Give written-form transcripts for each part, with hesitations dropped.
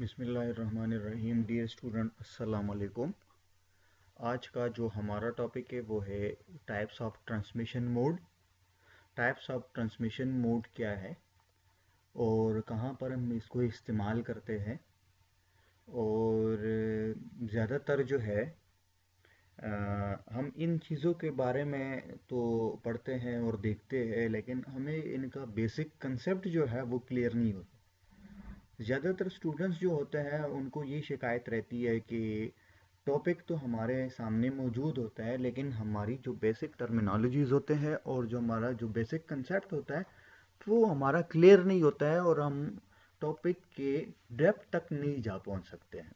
बिस्मिल्लाहिर्रहमानिर्रहीम। Dear student, अस्सलाम वालेकुम। आज का जो हमारा टॉपिक है वो है types of transmission mode. Types of transmission mode क्या है और कहाँ पर हम इसको इस्तेमाल करते हैं, और ज़्यादातर जो है हम इन चीज़ों के बारे में तो पढ़ते हैं और देखते हैं, लेकिन हमें इनका बेसिक कंसेप्ट जो है वो क्लियर नहीं होता। ज़्यादातर स्टूडेंट्स जो होते हैं उनको ये शिकायत रहती है कि टॉपिक तो हमारे सामने मौजूद होता है, लेकिन हमारी जो बेसिक टर्मिनोलॉजीज़ होते हैं और जो हमारा जो बेसिक कंसेप्ट होता है वो हमारा क्लियर नहीं होता है, और हम टॉपिक के डेप्थ तक नहीं जा पहुंच सकते हैं।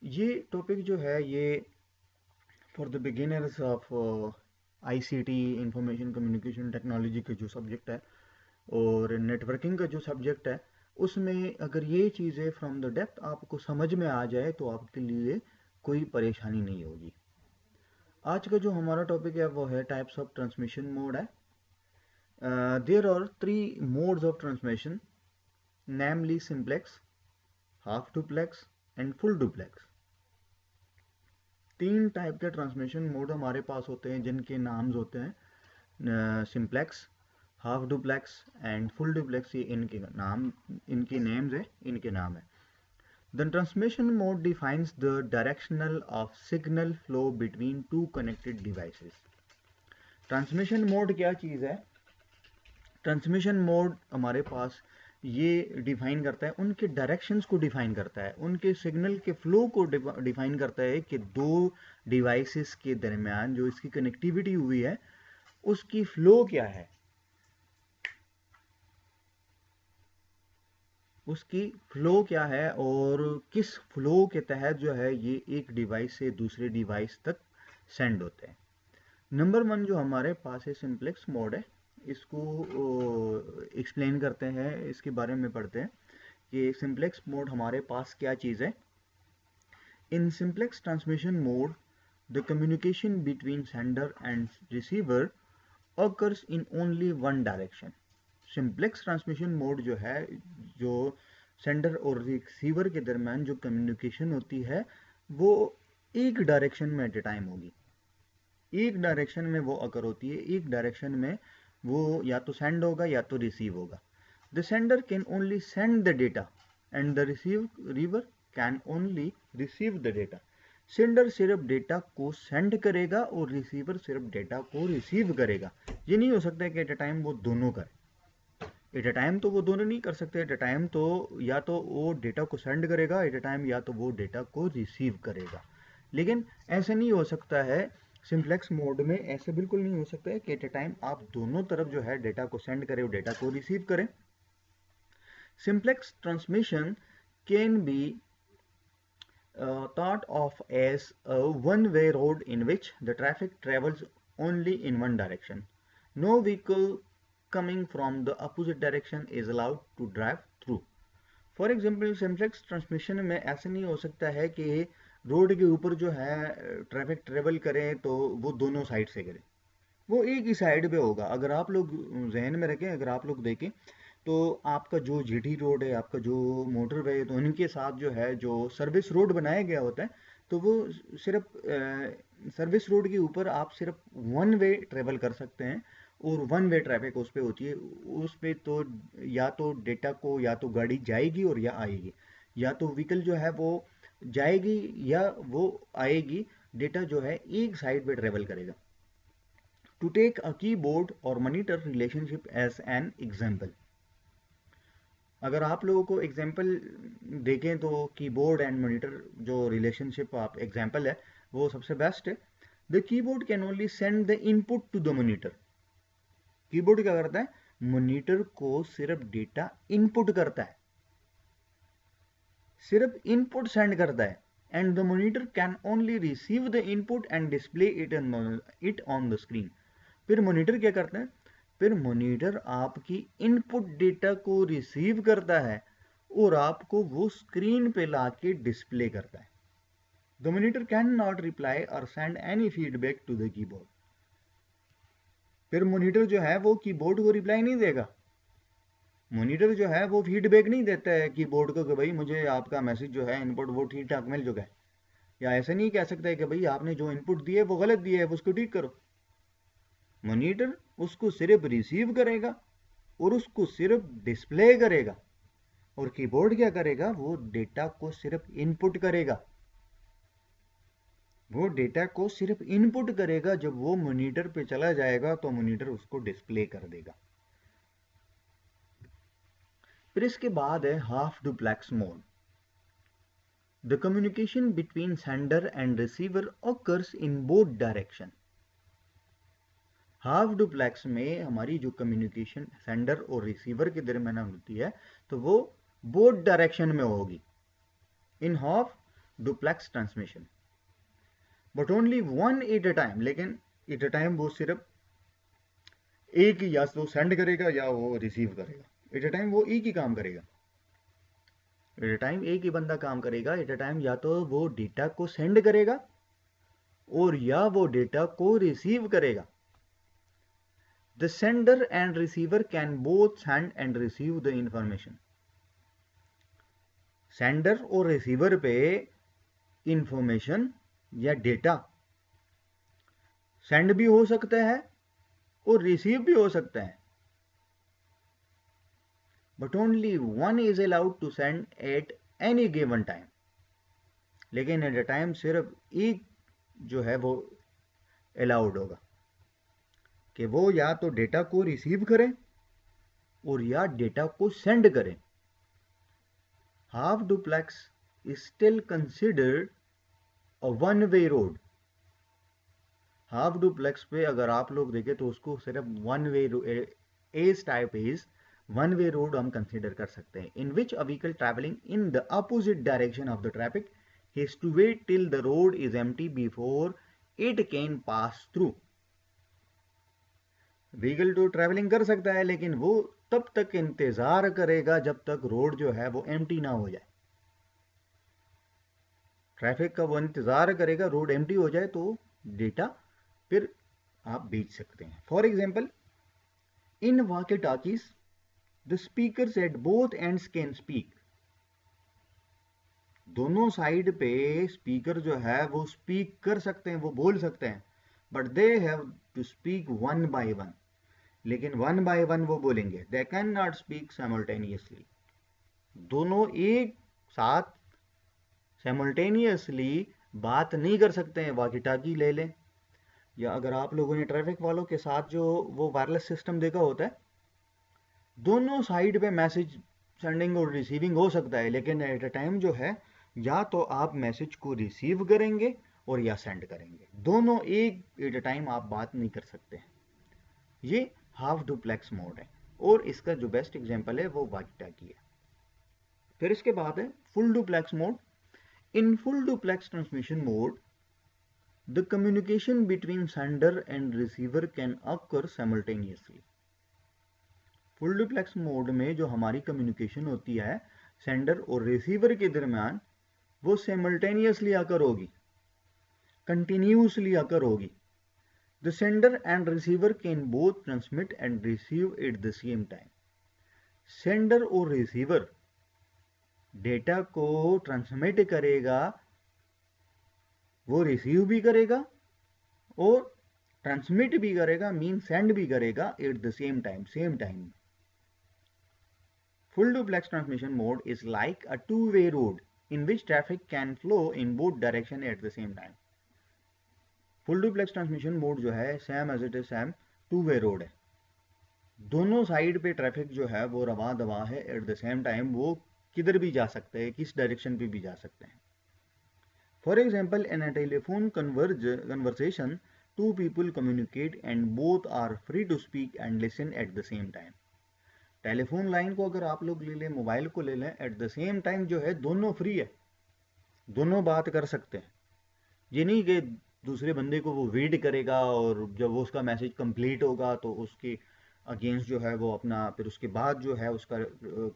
ये टॉपिक जो है ये for the beginners of ICT, information communication technology का जो सब्जेक्ट है और नेटवर्किंग का जो सब्जेक्ट है, उसमें अगर ये चीज़ें फ्रॉम द डेप्थ आपको समझ में आ जाए तो आपके लिए कोई परेशानी नहीं होगी। आज का जो हमारा टॉपिक है वो है टाइप्स ऑफ ट्रांसमिशन मोड है। There are three modes of transmission, namely simplex, half duplex and full duplex. तीन टाइप के ट्रांसमिशन मोड हमारे पास होते हैं जिनके नाम्स होते हैं simplex, half duplex and full duplex. ये इनके नेम्स है, इनके नाम है। The transmission mode defines the directional of signal flow between two connected devices. Transmission mode क्या चीज़ है? ट्रांसमिशन मोड हमारे पास ये डिफाइन करता है, उनके डायरेक्शंस को डिफाइन करता है, उनके सिग्नल के फ्लो को डिफाइन करता है कि दो डिवाइसेस के दरमियान जो इसकी कनेक्टिविटी हुई है उसकी फ्लो क्या है, उसकी फ्लो क्या है और किस फ्लो के तहत जो है ये एक डिवाइस से दूसरे डिवाइस तक सेंड होते हैं। नंबर वन जो हमारे पास है सिंप्लेक्स मोड है, इसको एक्सप्लेन करते हैं, इसके बारे में पढ़ते हैं कि सिंप्लेक्स मोड हमारे पास क्या चीज़ है। In simplex transmission mode the communication between sender and receiver occurs in only one direction. Simplex transmission mode जो है, जो सेंडर और रिसीवर के दरमियान जो कम्युनिकेशन होती है वो एक डायरेक्शन में एट ए टाइम होगी, एक डायरेक्शन में वो अकर होती है, एक डायरेक्शन में वो या तो सेंड होगा या तो रिसीव होगा। The sender can only send the data and the receiver can only receive the data. Sender सिर्फ डेटा को सेंड करेगा और रिसीवर सिर्फ डेटा को रिसीव करेगा। ये नहीं हो सकता कि एट ए टाइम वो दोनों करे। एट ए टाइम तो वो दोनों नहीं कर सकते। एट ए टाइम तो या तो वो डेटा को सेंड करेगा एट ए टाइम, या तो वो डेटा को रिसीव करेगा। लेकिन ऐसे नहीं हो सकता है सिंप्लेक्स मोड में, ऐसे बिल्कुल नहीं हो सकता है कि एट ए टाइम आप दोनों तरफ जो है डेटा को सेंड करें और डेटा को रिसीव करें। Simplex transmission can be thought of as a one-way road in which the traffic travels only in one direction. No vehicle coming from the opposite direction is allowed to drive through. For example simplex transmission में ऐसे नहीं हो सकता है कि road के ऊपर जो है ट्रैफिक ट्रेवल करें तो वो दोनों साइड से करें, वो एक ही साइड पे होगा। अगर आप लोग जहन में रखें, अगर आप लोग देखें तो आपका जो जीटी रोड है, आपका जो मोटरवे है, तो उनके साथ जो है जो सर्विस रोड बनाया गया होता है, तो वो सिर्फ सर्विस रोड के ऊपर आप सिर्फ वन वे ट्रेवल कर सकते हैं और वन वे ट्रैफिक उस पर होती है। उस पर तो या तो डेटा को या तो गाड़ी जाएगी और या आएगी, या तो व्हीकल जो है वो जाएगी या वो आएगी, डेटा जो है एक साइड पे ट्रेवल करेगा। To take a keyboard or monitor relationship as an example, अगर आप लोगों को एग्जाम्पल देखें तो कीबोर्ड एंड मॉनिटर जो रिलेशनशिप आप एग्जाम्पल है वो सबसे बेस्ट है। The keyboard can only send the input to the monitor. Keyboard क्या करता है? मॉनिटर को सिर्फ डेटा इनपुट करता है, सिर्फ इनपुट सेंड करता है, and the monitor can only receive the input and display it on the screen. फिर मॉनिटर क्या करता है? फिर मॉनिटर आपकी इनपुट डेटा को रिसीव करता है और आपको वो स्क्रीन पे लाके डिस्प्ले करता है। The monitor can not reply or send any feedback to the keyboard. फिर मॉनिटर जो है वो कीबोर्ड को रिप्लाई नहीं देगा, मॉनिटर जो है वो फीडबैक नहीं देता है कीबोर्ड को कि भाई मुझे आपका मैसेज जो है इनपुट वो ठीक ठाक मिल चुका है, या ऐसा नहीं कह सकता है कि भाई आपने जो इनपुट दिए वो गलत दिए है, उसको ठीक करो। मॉनिटर उसको सिर्फ रिसीव करेगा और उसको सिर्फ डिस्प्ले करेगा, और कीबोर्ड क्या करेगा, वो डेटा को सिर्फ इनपुट करेगा। वो डेटा को सिर्फ इनपुट करेगा, जब वो मॉनिटर पे चला जाएगा तो मॉनिटर उसको डिस्प्ले कर देगा। फिर इसके बाद है half duplex mode. The communication between sender and receiver occurs in both direction. Half duplex में हमारी जो कम्युनिकेशन सेंडर और रिसीवर के दरमियान होती है तो वो बोथ डायरेक्शन में होगी in half duplex transmission, but only one at a time. लेकिन एट अ टाइम वो सिर्फ एक ही, या तो सेंड करेगा या वो रिसीव करेगा। एट अ टाइम वो एक ही काम करेगा, एट अ टाइम एक ही बंदा काम करेगा। एट अ टाइम या तो वो डेटा को सेंड करेगा और या वो डेटा को रिसीव करेगा। The sender and receiver can both send and receive the information. Sender और रिसीवर पे इंफॉर्मेशन या डेटा सेंड भी हो सकता है और रिसीव भी हो सकता है, but only one is allowed to send at any given time. लेकिन एट अ टाइम सिर्फ एक जो है वो अलाउड होगा कि वो या तो डेटा को रिसीव करें और या डेटा को सेंड करें। Half duplex is still considered a one way road. Half duplex पे अगर आप लोग देखें तो उसको सिर्फ one way as type is one way road हम कंसिडर कर सकते हैं, in which a vehicle travelling in the opposite direction of the traffic has to wait till the road is empty before it can pass through. Vehicle तो travelling कर सकता है लेकिन वो तब तक इंतजार करेगा जब तक रोड जो है वो एम्प्टी ना हो जाए। ट्रैफिक का वो इंतजार करेगा, रोड एम्प्टी हो जाए तो डेटा फिर आप बेच सकते हैं। For example, in walkie talkies the speakers at both ends can speak. दोनों साइड पे स्पीकर जो है वो स्पीक कर सकते हैं, वो बोल सकते हैं, but they have to speak one by one. लेकिन वन बाय वन वो बोलेंगे, they can not speak simultaneously. दोनों एक साथ साइमल्टेनियसली बात नहीं कर सकते हैं। वॉकी टॉकी ले लें, या अगर आप लोगों ने ट्रैफिक वालों के साथ जो वो वायरलेस सिस्टम देखा होता है, दोनों साइड पे मैसेज सेंडिंग और रिसीविंग हो सकता है, लेकिन एट अ टाइम जो है या तो आप मैसेज को रिसीव करेंगे और या सेंड करेंगे, दोनों एक एट अ टाइम आप बात नहीं कर सकते हैं। ये हाफ डुप्लेक्स मोड है, और इसका जो बेस्ट एग्जांपल है वो वॉकी टॉकी है। फिर इसके बाद है full duplex mode. In full duplex transmission mode the communication between sender and receiver can occur simultaneously. Full duplex mode में जो हमारी कम्युनिकेशन होती है सेंडर और रिसीवर के दरमियान, वो साइमल्टेनियसली आकर होगी, कंटिन्यूसली आकर होगी। The sender and receiver can both transmit and receive at the same time. Sender और रिसीवर डेटा को ट्रांसमिट करेगा, वो रिसीव भी करेगा और ट्रांसमिट भी करेगा, मीन सेंड भी करेगा eight the same time, same time. Full duplex transmission mode is like a two-way road in which traffic can flow in both directions at the same time. Full duplex transmission mode जो है same as it is same two way road है, दोनों side पे traffic जो है वो रवा दवा है एट द सेम टाइम, वो किधर भी जा सकते हैं, किस डायरेक्शन पे भी जा सकते हैं। For example, in a telephone conversation two people communicate and both are free to speak and listen at the same time. Telephone line को अगर आप लोग ले लें, मोबाइल को ले लें, एट द सेम टाइम जो है दोनों फ्री है, दोनों बात कर सकते हैं। ये नहीं कि दूसरे बंदे को वो वेट करेगा और जब वो उसका मैसेज कंप्लीट होगा तो उसके अगेंस्ट जो है वो अपना, फिर उसके बाद जो है उसका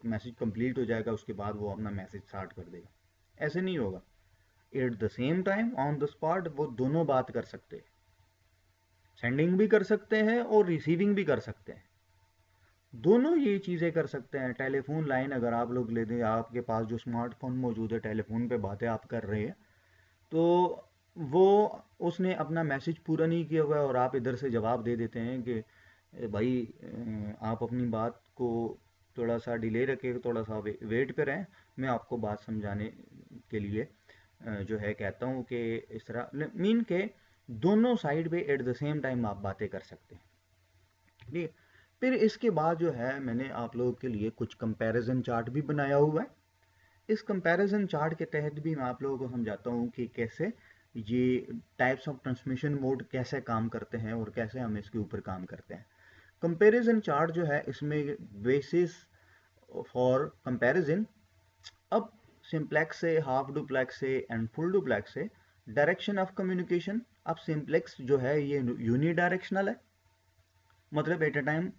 मैसेज कंप्लीट हो जाएगा, उसके बाद वो अपना मैसेज स्टार्ट कर देगा। ऐसे नहीं होगा। Eight the same time on the spot वो दोनों बात कर सकते हैं, सेंडिंग भी कर सकते हैं और रिसीविंग भी कर सकते हैं। दोनों ये चीज़ें कर सकते हैं। टेलीफोन लाइन अगर आप लोग ले दें, आपके पास जो स्मार्टफोन मौजूद है, टेलीफोन पे बातें आप कर रहे हैं, तो वो उसने अपना मैसेज पूरा नहीं किया हुआ है और आप इधर से जवाब दे देते हैं कि भाई आप अपनी बात को थोड़ा सा डिले रखे, थोड़ा सा वेट पे रहें, मैं आपको बात समझाने के लिए जो है कहता हूँ कि इस तरह मीन के दोनों साइड पे एट द सेम टाइम आप बातें कर सकते हैं। ठीक है। फिर इसके बाद जो है मैंने आप लोगों के लिए कुछ कंपैरिजन चार्ट भी बनाया हुआ है। इस कंपैरिजन चार्ट के तहत भी मैं आप लोगों को समझाता हूँ कि कैसे ये टाइप्स ऑफ ट्रांसमिशन मोड कैसे काम करते हैं और कैसे हम इसके ऊपर काम करते हैं। कंपैरिजन चार्ट जो है इसमें बेसिस फॉर कंपैरिजन, अब सिंप्लेक्स से, हाफ डुप्लेक्स से एंड फुल डुप्लेक्स से डायरेक्शन ऑफ कम्युनिकेशन। अब सिंप्लेक्स जो है ये यूनी डायरेक्शनल है, मतलब एट अ टाइम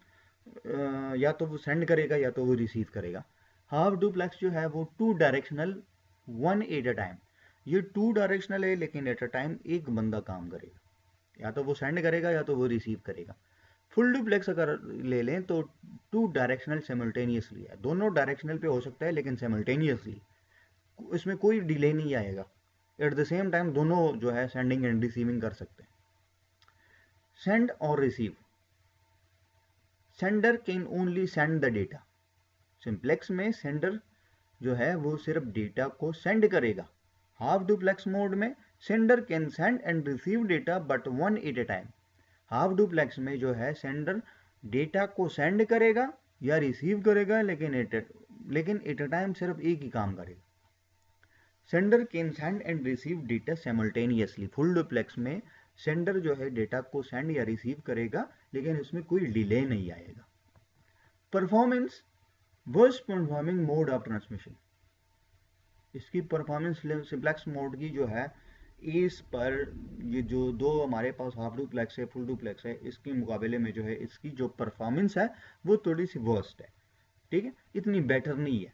या तो वो सेंड करेगा या तो वो रिसीव करेगा। हाफ डुप्लेक्स जो है वो two directional, one at a time. ये टू डायरेक्शनल है लेकिन एट अ टाइम एक बंदा काम करेगा, या तो वो सेंड करेगा या तो वो रिसीव करेगा। फुल डुप्लेक्स अगर ले लें तो टू डायरेक्शनल सिमल्टेनियसली है, दोनों डायरेक्शनल पे हो सकता है लेकिन सिमल्टेनियसली, इसमें कोई डिले नहीं आएगा। एट द सेम टाइम दोनों जो है सेंडिंग एंड रिसीविंग कर सकते हैं। सेंड और receive, sender can only send the data. Simplex में सेंडर जो है वो सिर्फ डेटा को सेंड करेगा। हाफ डुप्लेक्स मोड में sender can send and receive data but one at a time. Half duplex में जो है सेंडर डेटा को सेंड करेगा या रिसीव करेगा लेकिन एट ए टाइम सिर्फ एक ही काम करेगा। Sender can send and receive data simultaneously. Full duplex में सेंडर जो है डेटा को सेंड या रिसीव करेगा लेकिन इसमें कोई डिले नहीं आएगा। Performance, worst performing mode of transmission. इसकी परफॉर्मेंस सिंप्लेक्स मोड की जो है इस पर, ये जो दो हमारे पास हाफ डुप्लेक्स है, फुल डुप्लेक्स है, इसके मुकाबले में जो है इसकी जो परफॉर्मेंस है वो थोड़ी सी वर्स्ट है। ठीक है, इतनी बेटर नहीं है।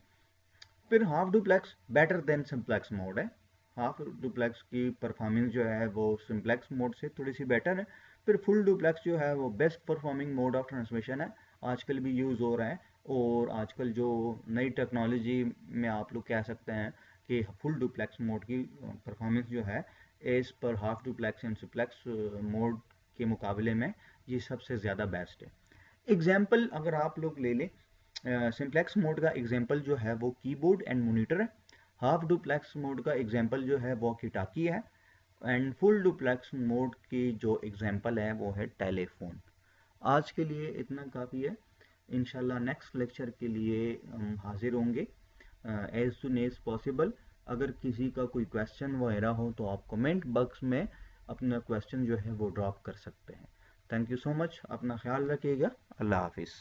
फिर half duplex better than simplex mode है। हाफ डुप्लेक्स की परफॉर्मेंस जो है वो सिंप्लेक्स मोड से थोड़ी सी बेटर है। फिर फुल डुप्लेक्स जो है वो best performing mode of transmission है, आजकल भी यूज़ हो रहा है। और आजकल जो नई टेक्नोलॉजी में आप लोग कह सकते हैं कि फुल डुप्लेक्स मोड की परफॉर्मेंस जो है एज पर half duplex and simplex mode के मुकाबले में ये सबसे ज़्यादा बेस्ट है। एग्जाम्पल अगर आप लोग ले लें, सिंप्लेक्स मोड का एग्जांपल जो है वो कीबोर्ड एंड मॉनिटर है। हाफ डुप्लेक्स मोड का एग्जांपल जो है वो किटाकी है। एंड फुल डुप्लेक्स मोड की जो एग्जांपल है वो है टेलीफोन। आज के लिए इतना काफ़ी है। इंशाल्लाह नेक्स्ट लेक्चर के लिए हम हाजिर होंगे एज सुन एज पॉसिबल। अगर किसी का कोई क्वेश्चन वगैरह हो तो आप कमेंट बॉक्स में अपना क्वेश्चन जो है वो ड्रॉप कर सकते हैं। थैंक यू सो मच, अपना ख्याल रखिएगा। अल्लाह हाफिज़।